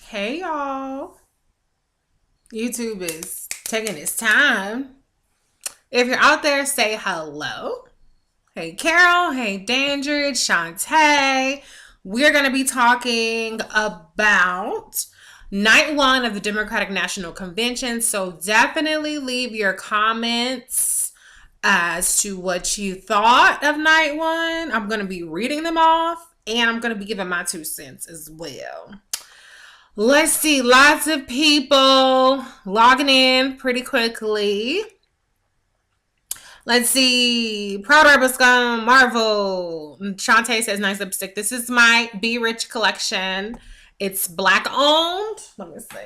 Hey y'all. YouTube is taking its time. If you're out there, say hello. Hey Carol, hey Dandridge, Shantae. We're going to be talking about night one of the Democratic National Convention. So definitely leave your comments as to what you thought of night one. I'm going to be reading them off and I'm going to be giving my 2 cents as well. Let's see, lots of people logging in pretty quickly. Let's see, Proud Rebel Scum, Marvel. Shantae says, nice lipstick. This is my Be Rich collection. It's black owned. Let me see.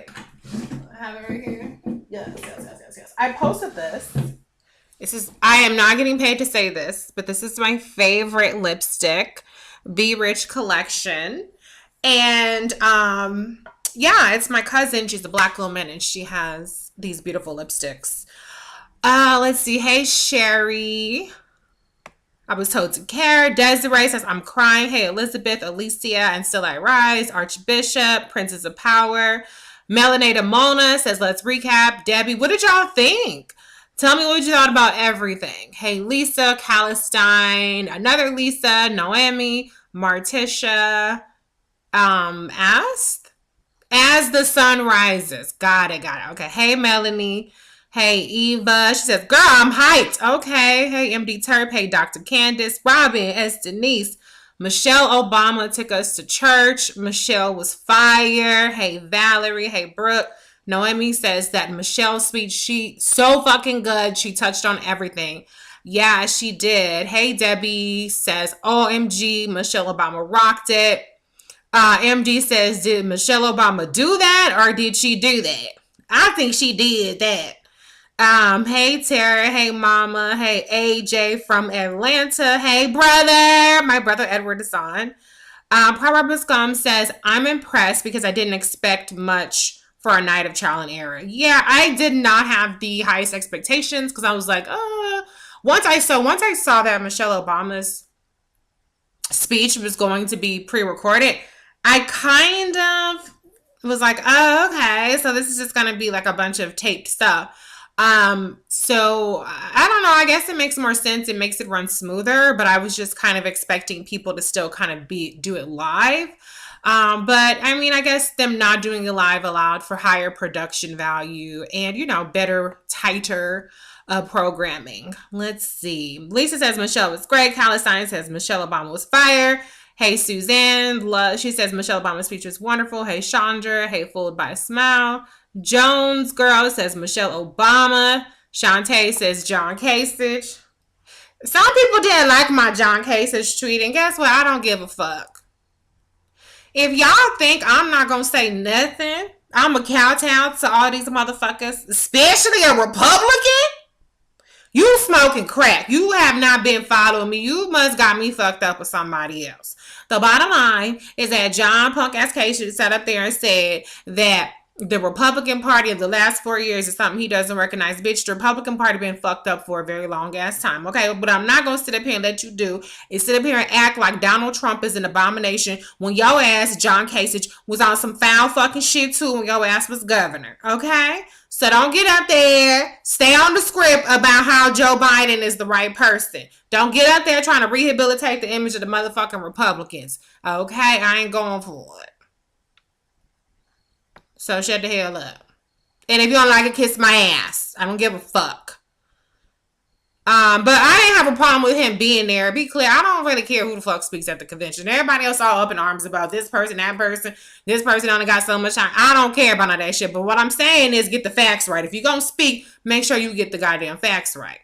I have it right here. Yes. I posted this. I am not getting paid to say this, but this is my favorite lipstick, Be Rich collection. And yeah, it's my cousin. She's a black woman and she has these beautiful lipsticks. Let's see. Hey, Sherry. I was told to care. Desiree says, I'm crying. Hey, Elizabeth, Alicia, and Still I Rise. Archbishop, Princess of Power. Melanada Mona says, let's recap. Debbie, what did y'all think? Tell me what you thought about everything. Hey, Lisa, Calistine, another Lisa, Noemi, Martisha, as the sun rises. Got it. Okay. Hey, Melanie. Hey, Eva. She says, girl, I'm hyped. Okay. Hey, MD Turp. Hey, Dr. Candace. Robin. S. Denise. Michelle Obama took us to church. Michelle was fire. Hey, Valerie. Hey, Brooke. Noemi says that Michelle's speech, she so fucking good. She touched on everything. Yeah, she did. Hey, Debbie says, OMG, Michelle Obama rocked it. MD says, did Michelle Obama do that or did she do that? I think she did that. Hey Tara, hey Mama, hey AJ from Atlanta, hey brother, my brother Edward is on. Proverbs Scum says, I'm impressed because I didn't expect much for a night of trial and error. Yeah, I did not have the highest expectations because I was like, once I saw that Michelle Obama's speech was going to be pre-recorded, I kind of was like, oh, okay, so this is just gonna be like a bunch of taped stuff. So I don't know, I guess it makes more sense, it makes it run smoother, but I was just kind of expecting people to still kind of do it live. But I mean, I guess them not doing it live allowed for higher production value and, better, tighter programming. Let's see. Lisa says Michelle was great. Calistine says Michelle Obama was fire. Hey, Suzanne. She says Michelle Obama's speech was wonderful. Hey, Chandra. Hey, Fooled by a Smile. Jones Girl says Michelle Obama. Shantae says John Kasich. Some people didn't like my John Kasich tweet, and guess what? I don't give a fuck. If y'all think I'm not gonna say nothing, I'm a kowtow to all these motherfuckers, especially a Republican. You smoking crack. You have not been following me. You must got me fucked up with somebody else. The bottom line is that John Punk S. Kasich sat up there and said that the Republican Party of the last 4 years is something he doesn't recognize. Bitch, the Republican Party been fucked up for a very long ass time. Okay, but I'm not gonna sit up here and let you sit up here and act like Donald Trump is an abomination when your ass, John Kasich, was on some foul fucking shit too when your ass was governor. Okay? So don't get up there, stay on the script about how Joe Biden is the right person. Don't get up there trying to rehabilitate the image of the motherfucking Republicans. Okay? I ain't going for it. So shut the hell up. And if you don't like it, kiss my ass. I don't give a fuck. But I didn't have a problem with him being there. Be clear, I don't really care who the fuck speaks at the convention. Everybody else all up in arms about this person, that person. This person only got so much time. I don't care about none of that shit. But what I'm saying is get the facts right. If you're going to speak, make sure you get the goddamn facts right.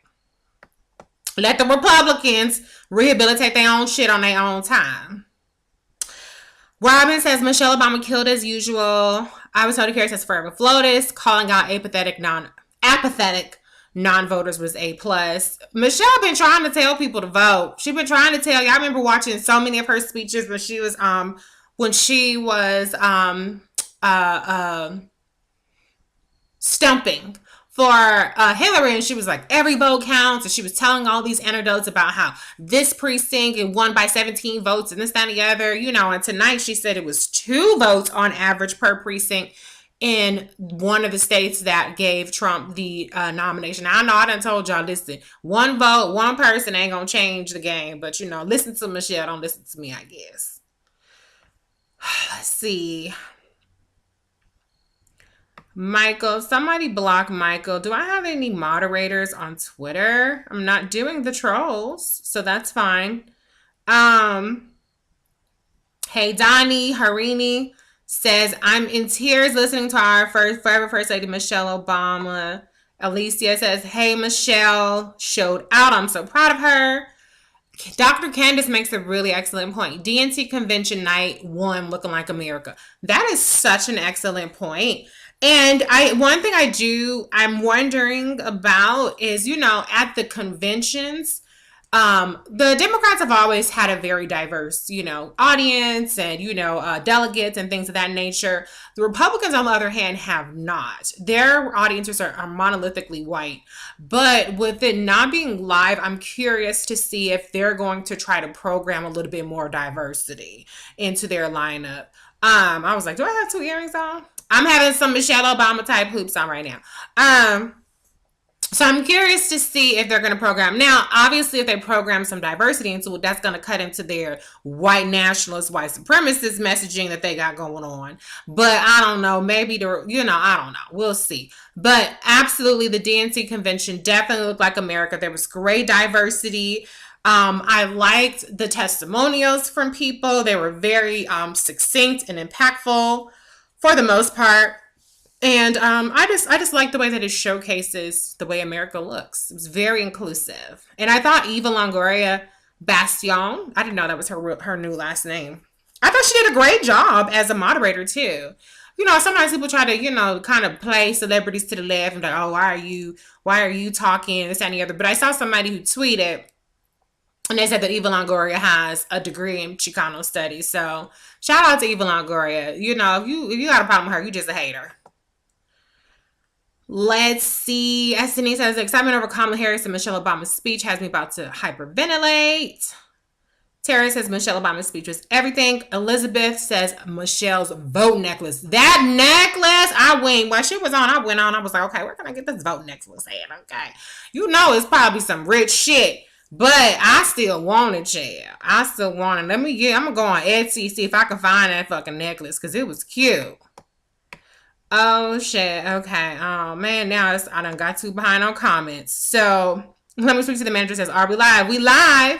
Let the Republicans rehabilitate their own shit on their own time. Robin says Michelle Obama killed as usual. I was told to care says Forever Flotus. Calling out apathetic non-voters was A+. Michelle been trying to tell people to vote. She been trying to tell you. I remember watching so many of her speeches when she was stumping for Hillary, and she was like, every vote counts, and she was telling all these anecdotes about how this precinct it won by 17 votes and this, that, and the other, and tonight she said it was 2 votes on average per precinct in one of the states that gave Trump the nomination. I know I done told y'all, listen, one vote, one person ain't gonna change the game, but listen to Michelle, don't listen to me, I guess. Let's see. Michael, somebody block Michael. Do I have any moderators on Twitter? I'm not doing the trolls, so that's fine. Hey, Donnie Harini says, I'm in tears listening to our forever First Lady Michelle Obama. Alicia says, hey, Michelle showed out. I'm so proud of her. Dr. Candace makes a really excellent point. DNC convention night 1 looking like America. That is such an excellent point. And one thing I'm wondering about is, at the conventions, the Democrats have always had a very diverse, audience and, delegates and things of that nature. The Republicans, on the other hand, have not. Their audiences are monolithically white. But with it not being live, I'm curious to see if they're going to try to program a little bit more diversity into their lineup. I was like, do I have 2 earrings on? I'm having some Michelle Obama type hoops on right now. So I'm curious to see if they're going to program. Now, obviously, if they program some diversity into it, that's going to cut into their white nationalist, white supremacist messaging that they got going on. But I don't know. Maybe I don't know. We'll see. But absolutely, the DNC convention definitely looked like America. There was great diversity. I liked the testimonials from people. They were very succinct and impactful for the most part. And I just like the way that it showcases the way America looks. It was very inclusive. And I thought Eva Longoria Bastion, I didn't know that was her new last name. I thought she did a great job as a moderator too. Sometimes people try to, kind of play celebrities to the left and like, oh, why are you talking, this, that, and the other. But I saw somebody who tweeted, and they said that Eva Longoria has a degree in Chicano studies. So shout out to Eva Longoria. If you got a problem with her, you just a hater. Let's see. Estini says, excitement over Kamala Harris and Michelle Obama's speech has me about to hyperventilate. Tara says, Michelle Obama's speech was everything. Elizabeth says, Michelle's vote necklace. That necklace, I went. While she was on, I went on. I was like, okay, where can I get this vote necklace at? Okay. It's probably some rich shit. But I still want it, yeah. I still want it. I'm going to go on Etsy, see if I can find that fucking necklace, because it was cute. Oh, shit. Okay. Oh, man. Now I done got too behind on comments. So let me speak to the manager. Says, are we live? We live.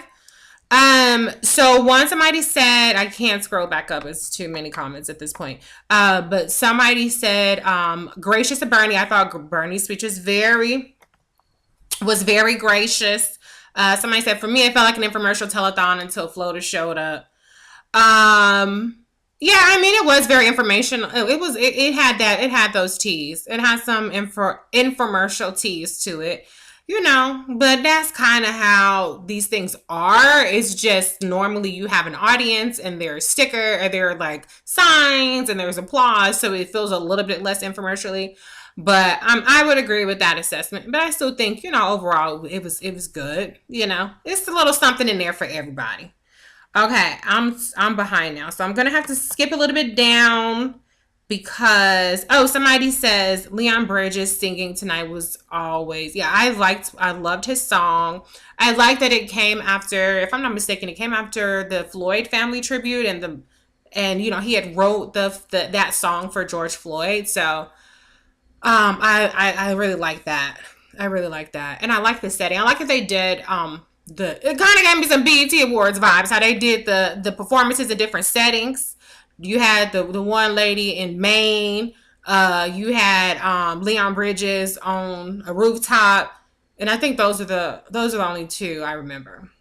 So somebody said, I can't scroll back up. It's too many comments at this point. But somebody said, gracious to Bernie. I thought Bernie's speech was very gracious. Somebody said, for me, it felt like an infomercial telethon until Floater showed up. Yeah, I mean, it was very informational. It had those teas. It had some infomercial teas to it, but that's kind of how these things are. It's just normally you have an audience and there's a sticker and there are like signs and there's applause. So it feels a little bit less infomercially, but I would agree with that assessment, but I still think, overall it was good. It's a little something in there for everybody. Okay, I'm behind now, so I'm gonna have to skip a little bit down because somebody says Leon Bridges singing tonight was always I loved his song. I like that it came after, if I'm not mistaken, it came after the Floyd family tribute and he had wrote that song for George Floyd. So I really like that. I really like that, and I like the setting. I like that they did it kind of gave me some BET Awards vibes, how they did the performances in different settings. You had the one lady in Maine. You had Leon Bridges on a rooftop, and I think those are the only 2 I remember.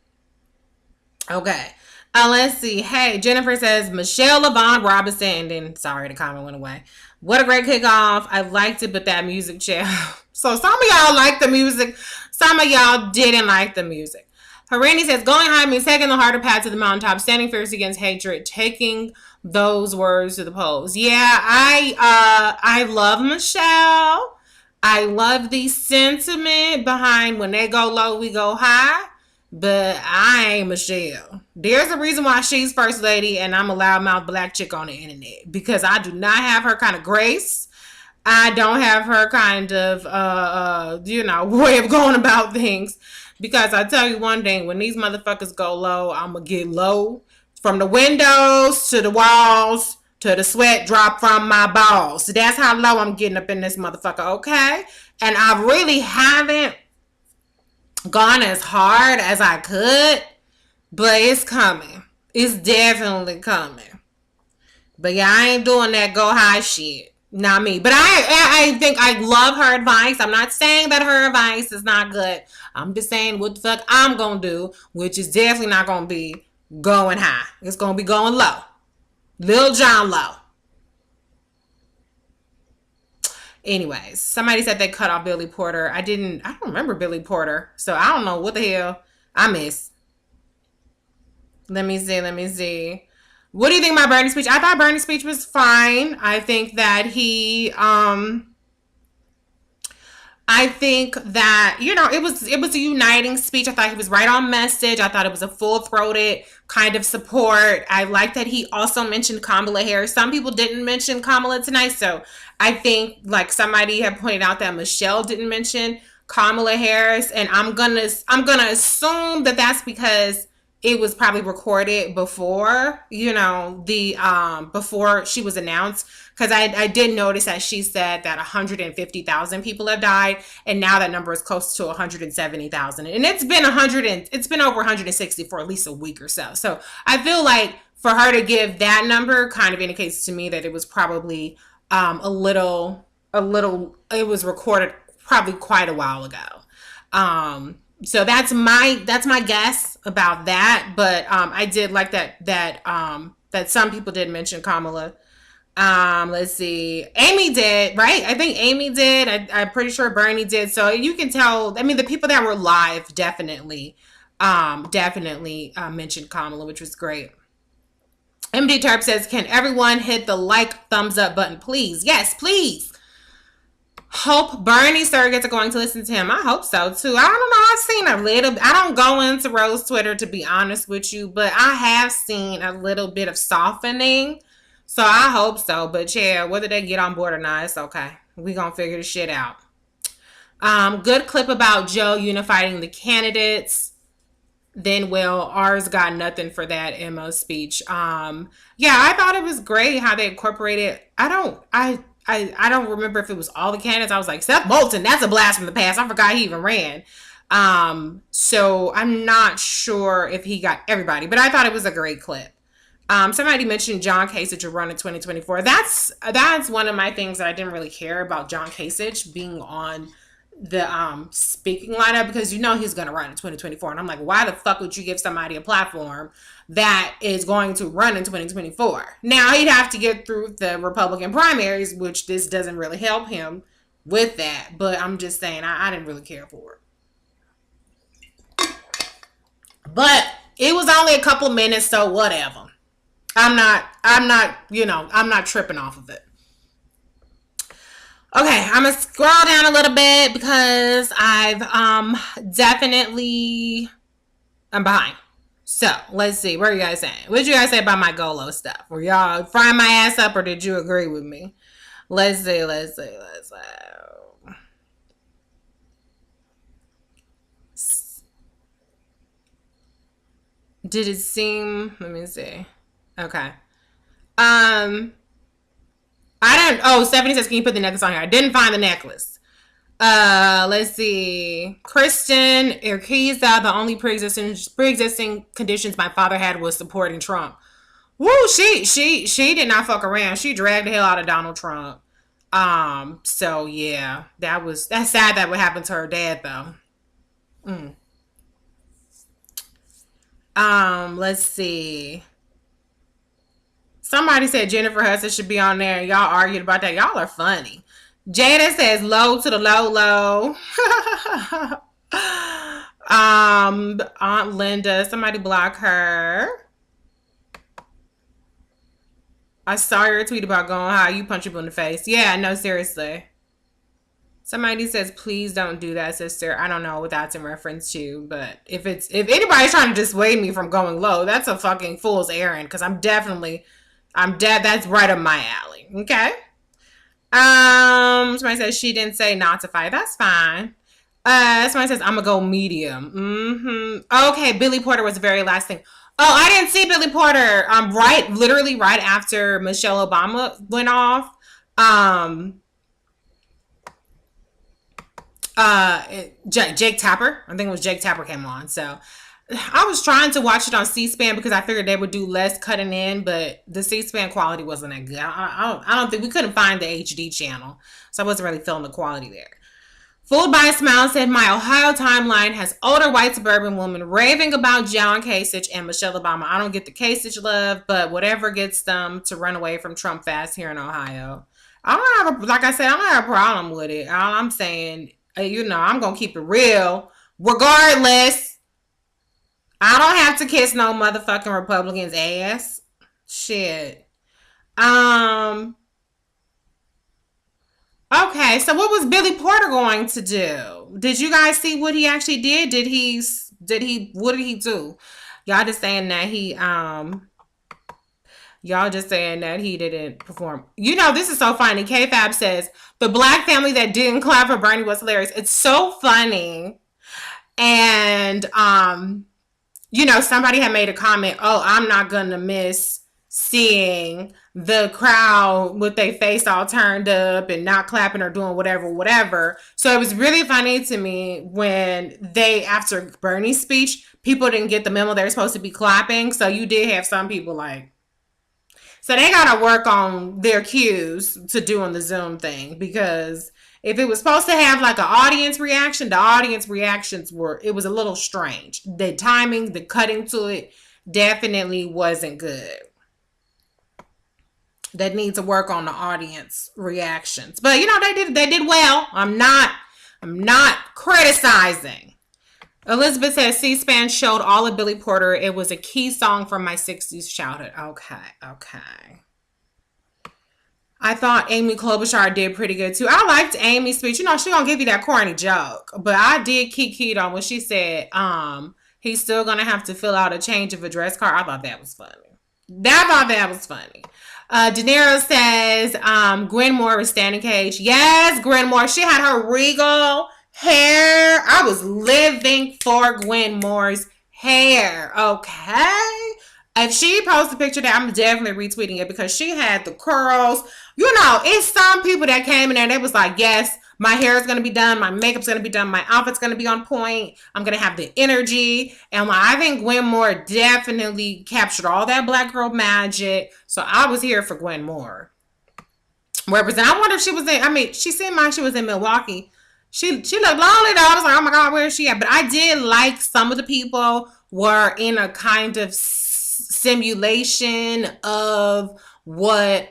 Okay, let's see. Hey, Jennifer says Michelle LaVaughn Robinson, and then sorry, the comment went away. What a great kickoff! I liked it, but that music chair. So some of y'all liked the music, some of y'all didn't like the music. Harini says, going high means taking the harder path to the mountaintop, standing fierce against hatred, taking those words to the polls. Yeah, I love Michelle. I love the sentiment behind when they go low, we go high. But I ain't Michelle. There's a reason why she's first lady and I'm a loudmouth black chick on the internet. Because I do not have her kind of grace. I don't have her kind of way of going about things. Because I tell you one thing, when these motherfuckers go low, I'ma get low. From the windows to the walls to the sweat drop from my balls. That's how low I'm getting up in this motherfucker, okay? And I really haven't gone as hard as I could, but it's coming. It's definitely coming. But yeah, I ain't doing that go high shit. Not me. But I think I love her advice. I'm not saying that her advice is not good. I'm just saying what the fuck I'm gonna do, which is definitely not gonna be going high. It's gonna be going low. Lil Jon low. Anyways, somebody said they cut off Billy Porter. I don't remember Billy Porter. So I don't know what the hell I missed. Let me see. What do you think about Bernie's speech? I thought Bernie's speech was fine. I think that I think that, it was a uniting speech. I thought he was right on message. I thought it was a full-throated kind of support. I like that he also mentioned Kamala Harris. Some people didn't mention Kamala tonight, so I think, like somebody had pointed out, that Michelle didn't mention Kamala Harris, and I'm gonna assume that that's because it was probably recorded before, before she was announced. Because I did notice that she said that 150,000 people have died, and now that number is close to 170,000, and it's been over 160 for at least a week or so. So I feel like for her to give that number kind of indicates to me that it was probably a little. It was recorded probably quite a while ago. So that's my guess about that. But I did like that some people did mention Kamala. Let's see. Amy did, right? I think Amy did. I'm pretty sure Bernie did. So you can tell, I mean, the people that were live definitely mentioned Kamala, which was great. MD Terp says, can everyone hit the thumbs up button, please? Yes, please. Hope Bernie surrogates are going to listen to him. I hope so too. I don't know. I've seen a little. I don't go into Rose Twitter, to be honest with you, but I have seen a little bit of softening. So I hope so. But yeah, whether they get on board or not, it's okay. We gonna figure the shit out. Good clip about Joe unifying the candidates. Then ours got nothing for that Emma speech. Yeah, I thought it was great how they incorporated. I don't remember if it was all the candidates. I was like, Seth Moulton, that's a blast from the past. I forgot he even ran. So I'm not sure if he got everybody, but I thought it was a great clip. Somebody mentioned John Kasich will run in 2024. That's one of my things that I didn't really care about John Kasich being on the speaking lineup, because he's going to run in 2024. And I'm like, why the fuck would you give somebody a platform that is going to run in 2024? Now, he'd have to get through the Republican primaries, which this doesn't really help him with that. But I'm just saying, I didn't really care for it. But it was only a couple minutes, so whatever. I'm not tripping off of it. Okay, I'm gonna scroll down a little bit because I'm behind. So let's see. What are you guys saying? What did you guys say about my Golo stuff? Were y'all frying my ass up, or did you agree with me? Let's see. Did it seem? Let me see. Okay. I don't. Oh, Stephanie says, can you put the necklace on here? I didn't find the necklace. Let's see. Kristen Urquiza, the only pre-existing conditions my father had was supporting Trump. Woo, she did not fuck around. She dragged the hell out of Donald Trump. So yeah, that's sad that would happen to her dad though. Let's see. Somebody said Jennifer Hudson should be on there. Y'all argued about that. Y'all are funny. Jada says low to the low. Aunt Linda, somebody block her. I saw your tweet about going high. You punch people in the face. Yeah, no, seriously. Somebody says, please don't do that, sister. I don't know what that's in reference to, but if anybody's trying to dissuade me from going low, that's a fucking fool's errand, because I'm dead. That's right up my alley. Okay. Somebody says she didn't say not to fight. That's fine. Somebody says I'm gonna go medium. Okay, Billy Porter was the very last thing. Oh, I didn't see Billy Porter. Literally right after Michelle Obama went off. Um, Jake Tapper. I think it was Jake Tapper came on. So I was trying to watch it on C-SPAN because I figured they would do less cutting in, but the C-SPAN quality wasn't that good. I don't think we couldn't find the HD channel, so I wasn't really feeling the quality there. Fooled by a Smile said, my Ohio timeline has older white suburban women raving about John Kasich and Michelle Obama. I don't get the Kasich love, but whatever gets them to run away from Trump fast here in Ohio. Like I said, I don't have a problem with it. All I'm saying, I'm going to keep it real. Regardless, I don't have to kiss no motherfucking Republican's ass. Shit. Okay, so what was Billy Porter going to do? Did you guys see what he actually did? What did he do? Y'all just saying that y'all just saying that he didn't perform. This is so funny. K-Fab says, the black family that didn't clap for Bernie was hilarious. It's so funny. And somebody had made a comment, oh, I'm not gonna miss seeing the crowd with their face all turned up and not clapping or doing whatever. So it was really funny to me when after Bernie's speech, people didn't get the memo they were supposed to be clapping. So you did have some people so they gotta work on their cues to doing the Zoom thing, because if it was supposed to have like an audience reaction, the audience reactions it was a little strange. The timing, the cutting to it definitely wasn't good. That need to work on the audience reactions. But they did well. I'm not criticizing. Elizabeth says C-SPAN showed all of Billy Porter. It was a key song from my 60s childhood. Okay. I thought Amy Klobuchar did pretty good too. I liked Amy's speech. She gonna give you that corny joke. But I did keyed on when she said, he's still gonna have to fill out a change of address card. I thought that was funny. De Niro says, Gwen Moore was standing cage. Yes, Gwen Moore. She had her regal hair. I was living for Gwen Moore's hair. Okay. If she posts a picture that, I'm definitely retweeting it, because she had the curls. It's some people that came in there and they was like, yes, my hair is going to be done. My makeup's going to be done. My outfit's going to be on point. I'm going to have the energy. And I think Gwen Moore definitely captured all that black girl magic. So I was here for Gwen Moore. Represent. I wonder if she was she seemed like she was in Milwaukee. She looked lonely though. I was like, oh my God, where is she at? But I did like some of the people were in a kind of simulation of what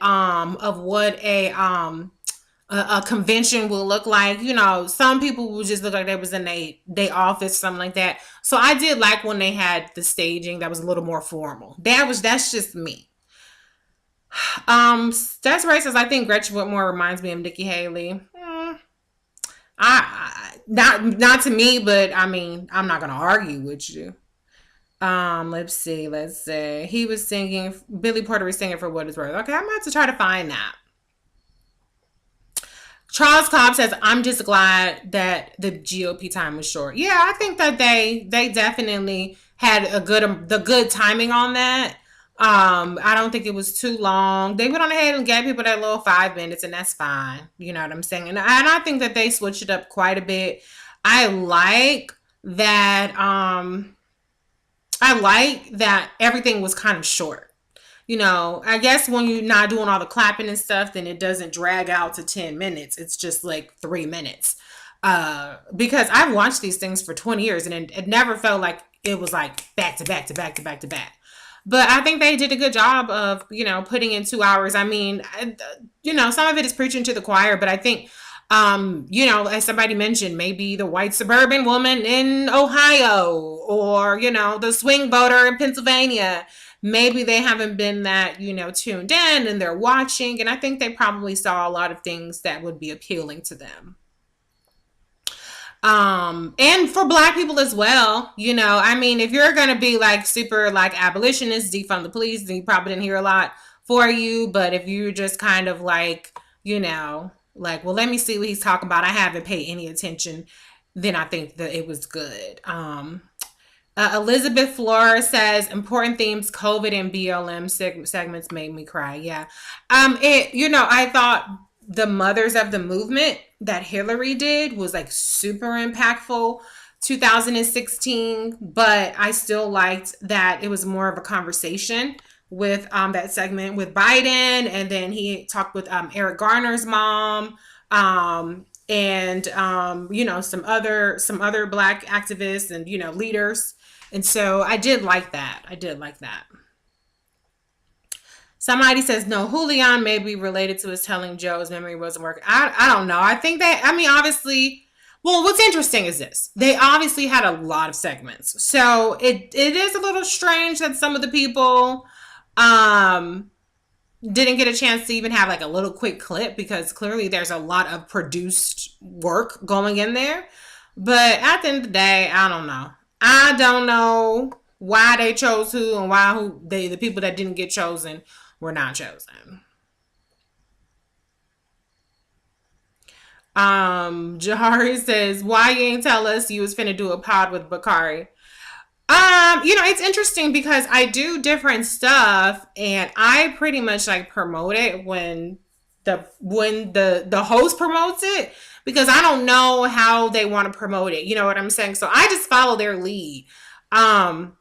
a convention will look like. Some people will just look like they was in their office, something like that. So I did like when they had the staging that was a little more formal. That's just me. That's racist. I think Gretchen Whitmore reminds me of Nikki Haley. Not to me, but I'm not gonna argue with you. Let's see. He was singing, Billy Porter was singing For What It's Worth. Okay, I'm gonna have to try to find that. Charles Cobb says, I'm just glad that the GOP time was short. Yeah, I think that they definitely had the good timing on that. I don't think it was too long. They went on ahead and gave people that little 5 minutes, and that's fine. You know what I'm saying? And I think that they switched it up quite a bit. I like that everything was kind of short. I guess when you're not doing all the clapping and stuff, then it doesn't drag out to 10 minutes. It's just like 3 minutes. Because I've watched these things for 20 years and it never felt like it was like back to back to back to back to back. But I think they did a good job of, putting in 2 hours. Some of it is preaching to the choir, but I think, as somebody mentioned, maybe the white suburban woman in Ohio or, the swing voter in Pennsylvania, maybe they haven't been that, tuned in and they're watching. And I think they probably saw a lot of things that would be appealing to them. And for black people as well, you know, I mean, if you're gonna be like super like abolitionist, defund the police, then you probably didn't hear a lot for you. But if you just kind of like, you know, like, well, let me see what he's talking about, I haven't paid any attention, then I think that it was good. Elizabeth Flora says important themes, COVID and BLM segments made me cry. Yeah. You know, I thought the mothers of the movement that Hillary did was like super impactful 2016, but I still liked that it was more of a conversation with that segment with Biden, and then he talked with Eric Garner's mom, and you know, some other black activists and, you know, leaders. And so I did like that. I did like that. Somebody says no, Julian may be related to his telling Joe's memory wasn't working. I don't know. I think that, I mean, obviously, well, what's interesting is this. They obviously had a lot of segments. So it is a little strange that some of the people um didn't get a chance to even have like a little quick clip, because clearly there's a lot of produced work going in there. But at the end of the day, I don't know. I don't know why they chose who, and why the people that didn't get chosen were not chosen. Jahari says, why you ain't tell us you was finna do a pod with Bakari? You know, it's interesting because I do different stuff, and I pretty much like promote it when the host promotes it, because I don't know how they want to promote it. You know what I'm saying? So I just follow their lead. Um,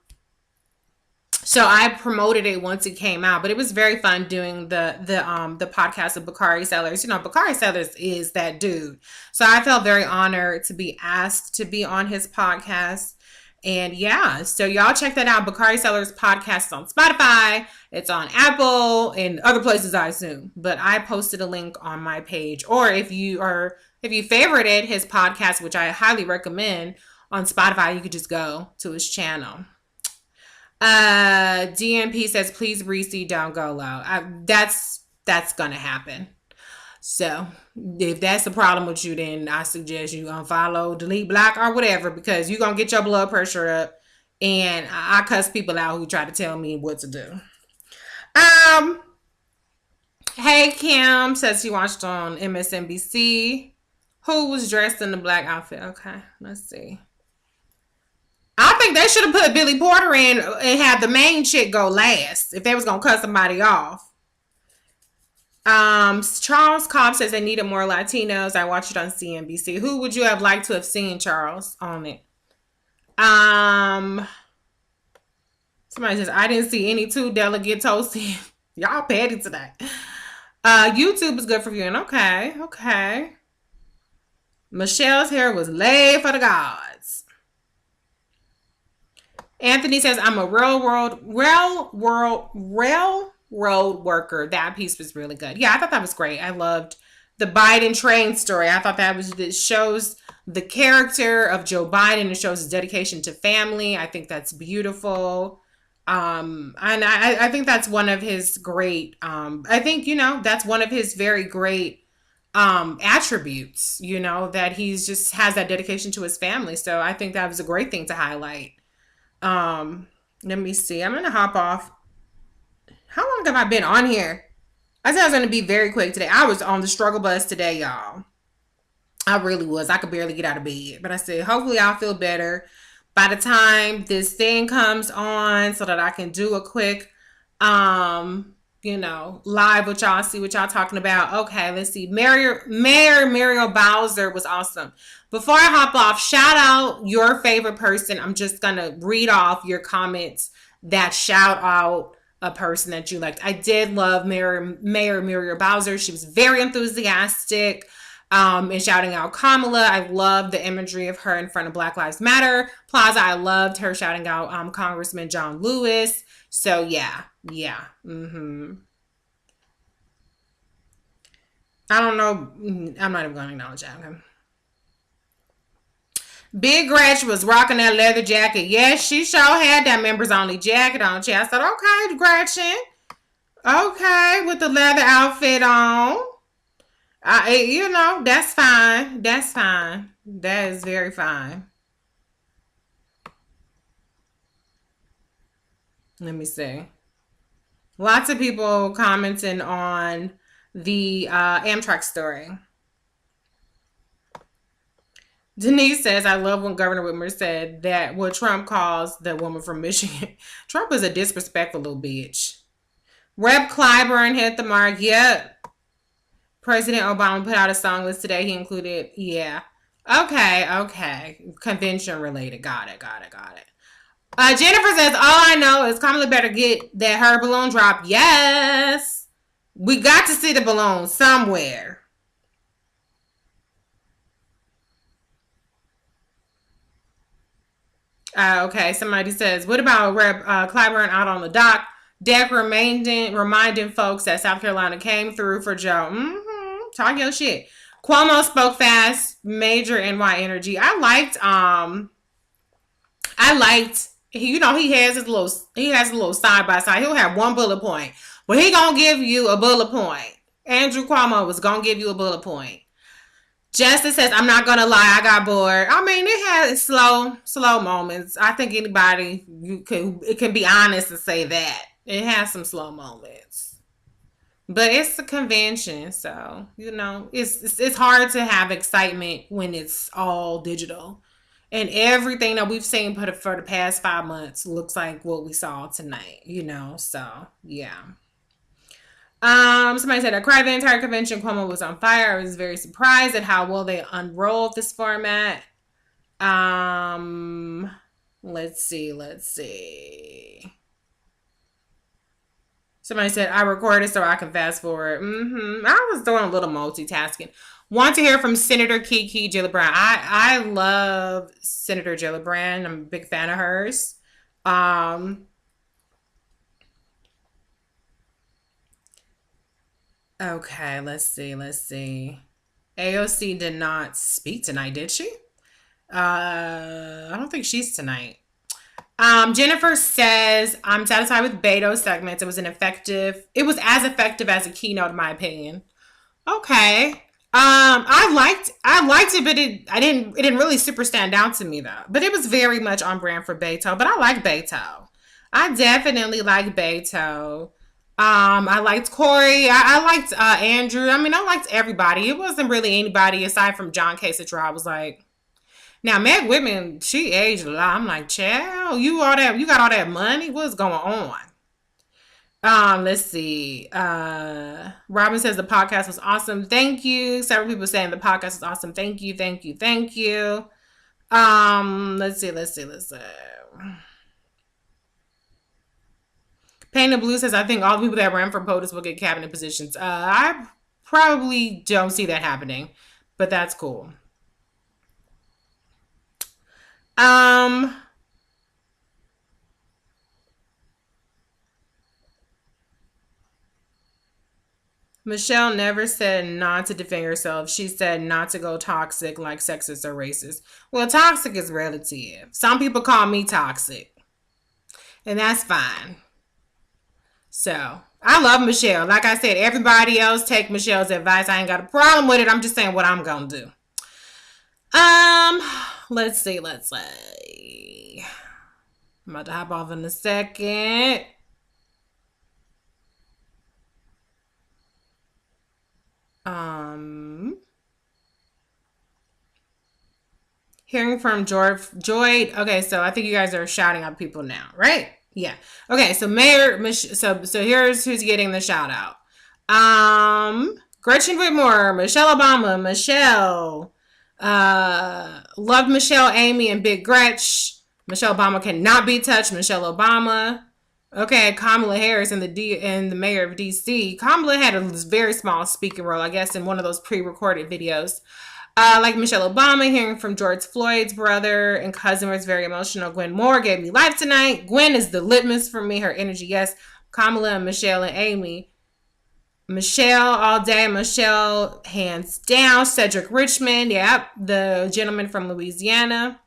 so I promoted it once it came out, but it was very fun doing the podcast of Bakari Sellers. You know, Bakari Sellers is that dude. So I felt very honored to be asked to be on his podcast. And yeah, so y'all check that out. Bakari Sellers podcast is on Spotify. It's on Apple and other places, I assume. But I posted a link on my page. Or if you favorited his podcast, which I highly recommend, on Spotify, you could just go to his channel. DMP says, please Reese, don't go low. That's gonna happen. So if that's the problem with you, then I suggest you unfollow, delete, block, or whatever, because you're gonna get your blood pressure up. And I cuss people out who try to tell me what to do. Hey, Kim says she watched on MSNBC. Who was dressed in the black outfit? Okay, let's see. I think they should have put Billy Porter in and had the main chick go last if they was gonna cut somebody off. Charles Cobb says they needed more Latinos. I watched it on CNBC. Who would you have liked to have seen, Charles, on it? Somebody says I didn't see any two delegate toasting. Y'all petty today. YouTube is good for viewing. Okay. Michelle's hair was laid for the gods. Anthony says I'm a railroad worker. That piece was really good. Yeah, I thought that was great. I loved the Biden train story. I thought it shows the character of Joe Biden. It shows his dedication to family. I think that's beautiful. And I think that's one of his great, I think, you know, that's one of his very great attributes, you know, that he's just has that dedication to his family. So I think that was a great thing to highlight. Let me see. I'm gonna hop off. How long have I been on here? I said I was gonna be very quick today. I was on the struggle bus today, y'all. I really was. I could barely get out of bed. But I said, hopefully I'll feel better by the time this thing comes on, so that I can do a quick you know, live with y'all, see what y'all talking about. Okay, let's see. Mayor Muriel Bowser was awesome. Before I hop off, shout out your favorite person. I'm just gonna read off your comments that shout out a person that you liked. I did love Mayor Muriel Bowser. She was very enthusiastic and shouting out Kamala. I loved the imagery of her in front of Black Lives Matter Plaza. I loved her shouting out Congressman John Lewis. So yeah. I don't know. I'm not even going to acknowledge that. Okay. Big Gretch was rocking that leather jacket. Yes, she sure had that members only jacket on. I said, okay, Gretchen. Okay, with the leather outfit on. That's fine. That's fine. That is very fine. Let me see. Lots of people commenting on the Amtrak story. Denise says, I love when Governor Whitmer said that what Trump calls the woman from Michigan. Trump is a disrespectful little bitch. Rep Clyburn hit the mark. Yep. President Obama put out a song list today. He included, yeah. Okay. Convention related. Got it. Jennifer says, all I know is Kamala better get that her balloon drop. Yes. We got to see the balloon somewhere. Okay, somebody says, what about Rep Clyburn out on the dock? Deck reminding folks that South Carolina came through for Joe. Talk your shit. Cuomo spoke fast. Major NY energy. He has a little side by side. He'll have one bullet point, but he gonna give you a bullet point. Andrew Cuomo was gonna give you a bullet point. Justice says, I'm not gonna lie, I got bored. I mean, it had slow moments. I think it can be honest and say that. It has some slow moments. But it's a convention, so it's hard to have excitement when it's all digital. And everything that we've seen for the past 5 months looks like what we saw tonight. So yeah. Somebody said I cried the entire convention. Cuomo was on fire. I was very surprised at how well they unrolled this format. Let's see. Somebody said I recorded so I can fast forward. I was doing a little multitasking. Want to hear from Senator Kiki Gillibrand. I love Senator Gillibrand. I'm a big fan of hers. Okay, let's see. AOC did not speak tonight, did she? I don't think she's tonight. Jennifer says, I'm satisfied with Beto's segments. It was as effective as a keynote, in my opinion. Okay. I liked it, but it didn't really super stand out to me though. But it was very much on brand for Beto. But I like Beto. I definitely like Beto. I liked Corey. I liked Andrew. I mean, I liked everybody. It wasn't really anybody aside from John Kasich. I was like, now Meg Whitman, she aged a lot. I'm like, child, you got all that money. What's going on? Let's see. Robin says the podcast was awesome. Thank you. Several people saying the podcast was awesome. Thank you. Let's see. Pain of Blue says, I think all the people that ran for POTUS will get cabinet positions. I probably don't see that happening, but that's cool. Michelle never said not to defend herself. She said not to go toxic like sexist or racist. Well, toxic is relative. Some people call me toxic, and that's fine. So, I love Michelle. Like I said, everybody else take Michelle's advice. I ain't got a problem with it. I'm just saying what I'm going to do. Let's see. I'm about to hop off in a second. Hearing from Joy. Okay, so I think you guys are shouting out people now, right? Yeah. Okay, so so here's who's getting the shout out. Gretchen Whitmer, Michelle Obama, Michelle. Love Michelle, Amy, and Big Gretch. Michelle Obama cannot be touched. Michelle Obama. Okay, Kamala Harris and the mayor of DC. Kamala had a very small speaking role, I guess, in one of those pre-recorded videos. Like Michelle Obama, hearing from George Floyd's brother and cousin was very emotional. Gwen Moore gave me life tonight. Gwen is the litmus for me. Her energy, yes. Kamala and Michelle and Amy. Michelle all day. Michelle hands down. Cedric Richmond, yep, the gentleman from Louisiana.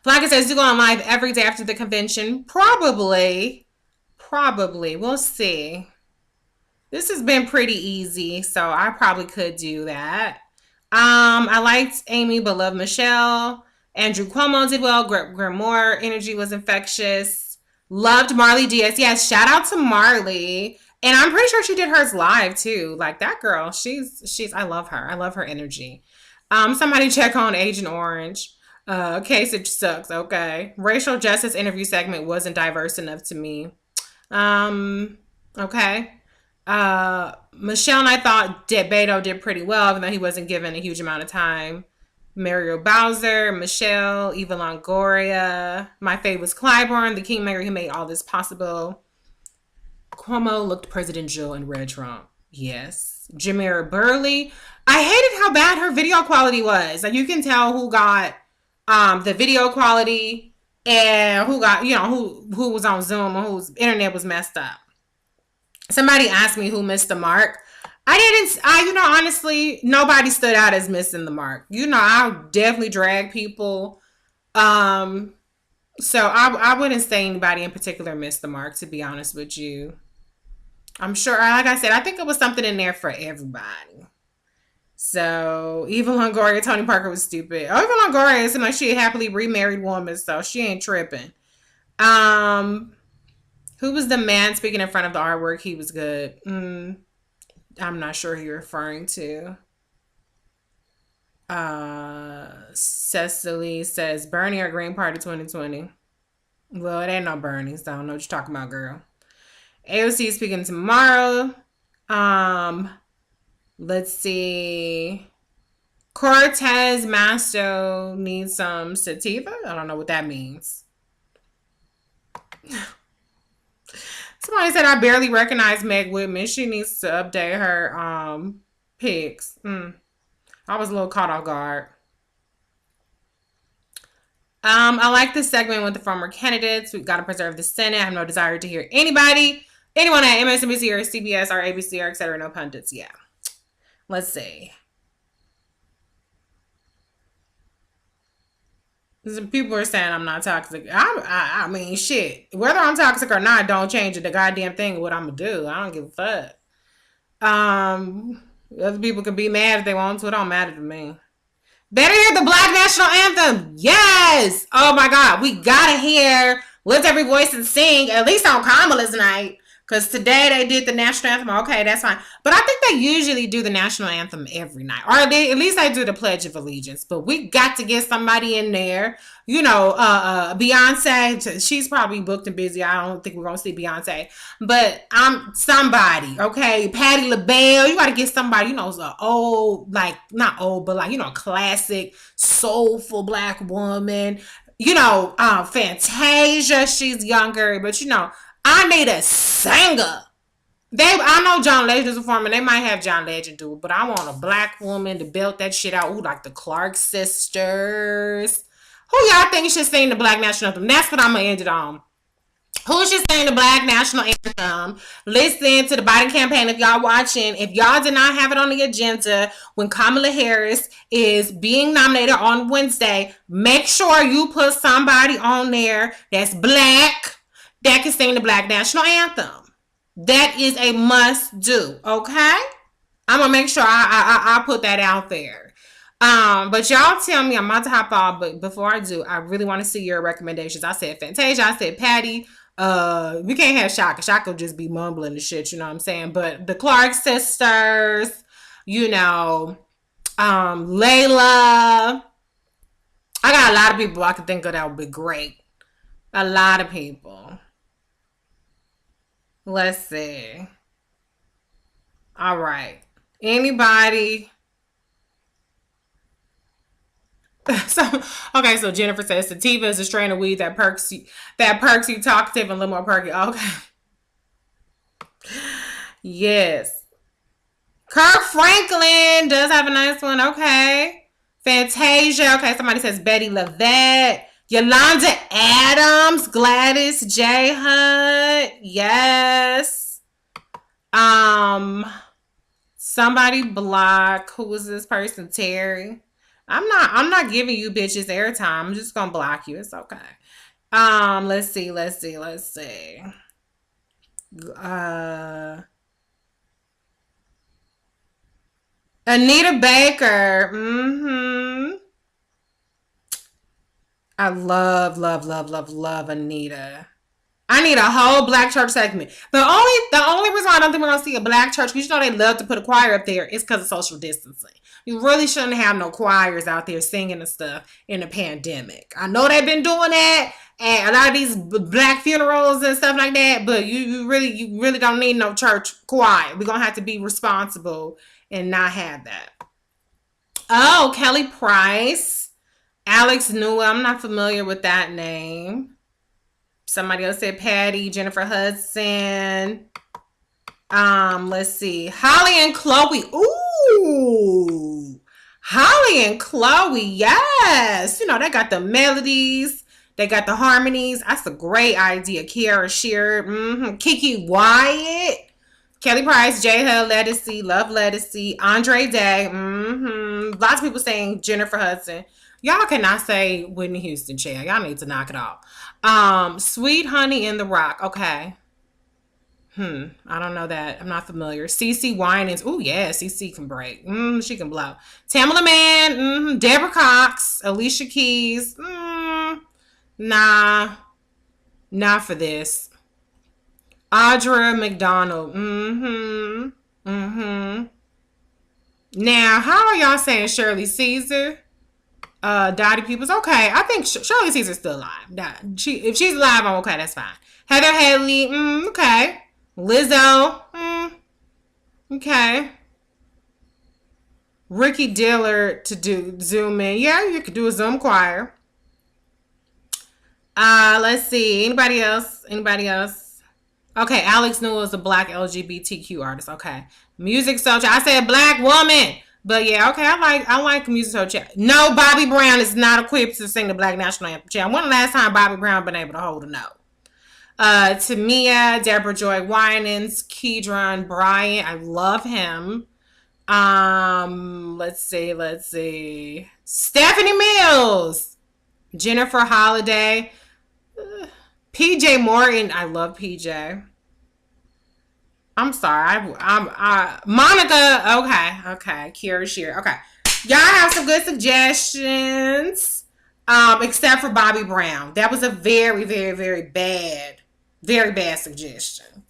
Flacca says to go on live every day after the convention. Probably. We'll see. This has been pretty easy, so I probably could do that. I liked Amy but loved Michelle. Andrew Cuomo did well. Grimoire energy was infectious. Loved Marley Diaz. Yes, shout out to Marley. And I'm pretty sure she did hers live too. Like that girl, she's I love her. I love her energy. Somebody check on Agent Orange. Kasich sucks. Okay. Racial justice interview segment wasn't diverse enough to me. Um, okay. Michelle and I thought Beto did pretty well, even though he wasn't given a huge amount of time. Mario Bowser, Michelle, Eva Longoria. My fave was Clyburn, the kingmaker who made all this possible. Cuomo looked presidential and red Trump. Yes. Jamira Burley. I hated how bad her video quality was. Like you can tell who got the video quality and who got, who was on Zoom and whose internet was messed up. Somebody asked me who missed the mark. Honestly, nobody stood out as missing the mark. I'll definitely drag people. So I wouldn't say anybody in particular missed the mark, to be honest with you. I'm sure, like I said, I think it was something in there for everybody. So Eva Longoria, Tony Parker was stupid. Oh, Eva Longoria is like she a happily remarried woman, so she ain't tripping. Um, who was the man speaking in front of the artwork? He was good. I'm not sure who you're referring to. Cecily says Bernie or Green Party 2020. Well, it ain't no Bernie, so I don't know what you're talking about, girl. AOC is speaking tomorrow. Um, let's see. Cortez Masto needs some sativa. I don't know what that means. Somebody said I barely recognize Meg Whitman. She needs to update her pics. I was a little caught off guard. I like this segment with the former candidates. We've got to preserve the Senate. I have no desire to hear anyone at MSNBC or CBS or ABC or etc. No pundits. Yeah. Let's see. Some people are saying I'm not toxic. I mean, shit. Whether I'm toxic or not, don't change the goddamn thing of what I'm gonna do. I don't give a fuck. Other people can be mad if they want to. It don't matter to me. Better hear the Black National Anthem. Yes. Oh my God. We gotta hear Lift Every Voice and Sing, at least on Kamala's night. Because today they did the national anthem. Okay, that's fine. But I think they usually do the national anthem every night. Or at least they do the Pledge of Allegiance. But we got to get somebody in there. Beyonce, she's probably booked and busy. I don't think we're going to see Beyonce. But I'm somebody, okay? Patti LaBelle. You got to get somebody, who's an old, like, not old, but like, classic, soulful Black woman. Fantasia, she's younger. But, I need a singer. I know John Legend's performing. They might have John Legend do it, but I want a Black woman to belt that shit out. Ooh, like the Clark sisters. Who y'all think should sing the Black National Anthem? That's what I'm gonna end it on. Who should sing the Black National Anthem? Listen to the Biden campaign if y'all watching. If y'all did not have it on the agenda when Kamala Harris is being nominated on Wednesday, make sure you put somebody on there that's Black that can sing the Black National Anthem. That is a must do, okay? I'm gonna make sure I put that out there. But y'all tell me, I'm about to hop off, but before I do, I really want to see your recommendations. I said Fantasia, I said Patty. We can't have Shaka. Shaka will just be mumbling the shit, you know what I'm saying? But the Clark sisters, Layla. I got a lot of people I can think of that would be great. A lot of people. Let's see. All right. Anybody? So Jennifer says sativa is a strain of weed that perks you talkative and a little more perky. Okay. Yes. Kirk Franklin does have a nice one. Okay. Fantasia. Okay, somebody says Betty LaVette. Yolanda Adams, Gladys J. Hunt, yes. Somebody block. Who was this person? Terry. I'm not giving you bitches airtime. I'm just gonna block you. It's okay. Let's see. Anita Baker. Mm-hmm. I love Anita. I need a whole black church segment. The only reason why I don't think we're gonna see a black church, because you know they love to put a choir up there, is because of social distancing. You really shouldn't have no choirs out there singing and stuff in a pandemic. I know they've been doing that at a lot of these black funerals and stuff like that, but you really don't need no church choir. We're gonna have to be responsible and not have that. Oh, Kelly Price, Alex Newell. I'm not familiar with that name. Somebody else said Patty, Jennifer Hudson. Let's see. Holly and Chloe. Ooh. Holly and Chloe, yes. You know, they got the melodies, they got the harmonies. That's a great idea. Kiara Shear, Kiki Wyatt, Kelly Price, J Hell Lettucey, Love Lettucey, Andre Day. Lots of people saying Jennifer Hudson. Y'all cannot say Whitney Houston, child. Y'all need to knock it off. Sweet Honey in the Rock. Okay. I don't know that. I'm not familiar. CC Winans. Oh yeah, CC can break. She can blow. Tamala Man. Deborah Cox. Alicia Keys. Nah, not for this. Audra McDonald. Now, how are y'all saying Shirley Caesar? Dottie Peoples. Okay, I think Shirley Caesar's still alive. If she's alive, I'm okay. That's fine. Heather Haley. Okay. Lizzo. Okay. Ricky Dillard to do Zoom in. Yeah, you could do a Zoom choir. Let's see. Anybody else? Anybody else? Okay, Alex Newell is a black LGBTQ artist. Okay. Music social. I said black woman. But yeah, okay, I like music social. No, Bobby Brown is not equipped to sing the Black National Anthem. When the last time Bobby Brown been able to hold a note? Tamia, Deborah Joy Winans, Keydron Bryant. I love him. Let's see. Stephanie Mills, Jennifer Holiday, PJ Morton. I love PJ. I'm sorry. Monica. Okay. Kira Shear. Okay. Y'all have some good suggestions. Except for Bobby Brown. That was a very, very, very bad suggestion.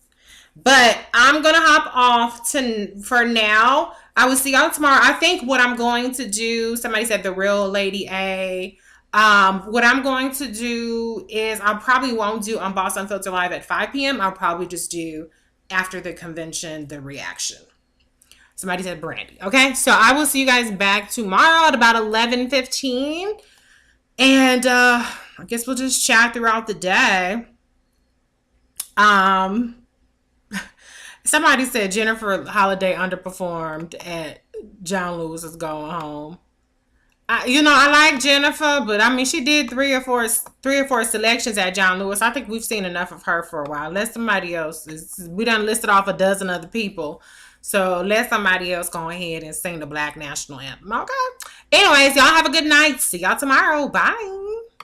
But I'm gonna hop off to for now. I will see y'all tomorrow. I think what I'm going to do. Somebody said the real Lady A. What I'm going to do is I probably won't do Unbossed Unfiltered Live at 5 p.m. I'll probably just do after the convention the reaction. Somebody said Brandy. Okay, so I will see you guys back tomorrow at about 11:15, and I guess we'll just chat throughout the day. Um, Somebody said Jennifer Holiday underperformed at John Lewis is Going Home. I like Jennifer, but I mean, she did three or four selections at John Lewis. I think we've seen enough of her for a while. Let somebody else. We done listed off a dozen other people, so let somebody else go ahead and sing the Black National Anthem. Okay. Anyways, y'all have a good night. See y'all tomorrow. Bye.